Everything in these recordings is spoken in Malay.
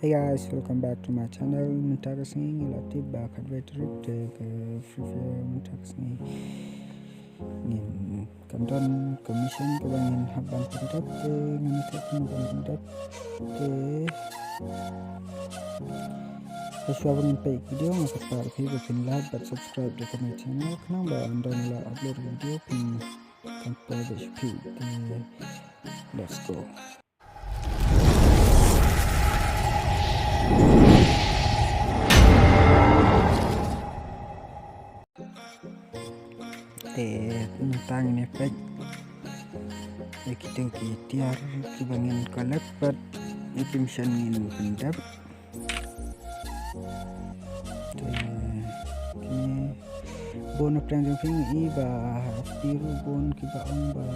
Hey guys, welcome back to my channel. Minta kasih ngelatih bakat veteran ke free fire minta kasih ngin kanton commission ke bangin haban pendat ke ngantek pendat ke Paswa bangin pay video ngakapar ke bikin like dan subscribe di my channel kenang ba anda nila upload video pun tanpa HP. Let's go. Tentang efek kita tiar kebangin kalepat information in pendap ini bon plan jumping iba biru bon kiba ba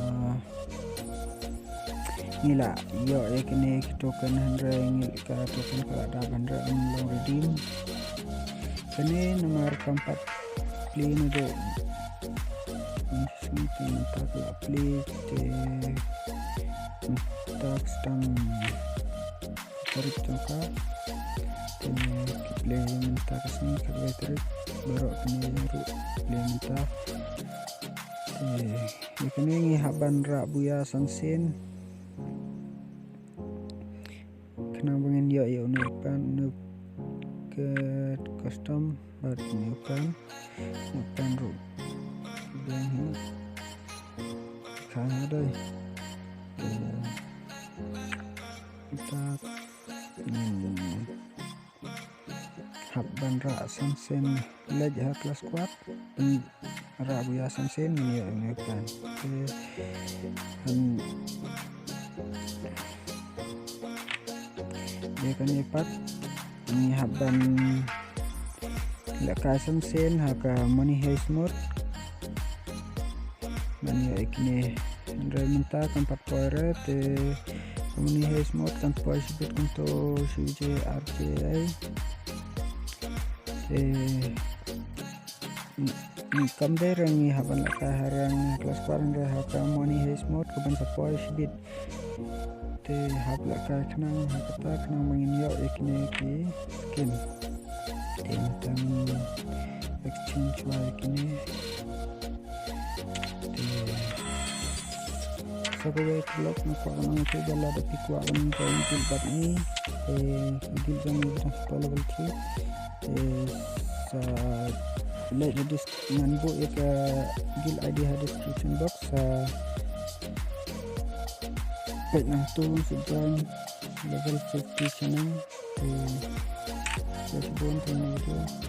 nila yo ekne token 100 ka token ka ada 100 long redeem kene nomor 4 clean do minta ke update minta stang tarik jangka play minta kesini kalkulator baru ini baru play minta ini ngihaban rak buya sansin kena bangin yo nupan ke custom baru nupan ru ini kan ada kita habban ra sansen lejah kelas kuat ra buya sansen ini kan dia kan lipat ini habban leka sansen haka money heist mode dan ya ini minta tempat power te money heist mode tanpa sebut untuk CJ RCA kamder yang haban laka harang kelas kuaran haka money heist mode keban sapoi sebut te hab laka kenang hakata kenang mangin yo ikne ki skin te tang exchange wa ikne sebagai blog nakuha ng ito dala da pikuha ng guild bat ni guild ang level 3 sa like this nanbo ka guild ID ha description box sa pwede nang tulong sa dyan level 50 siya nang sa buwan tayo na video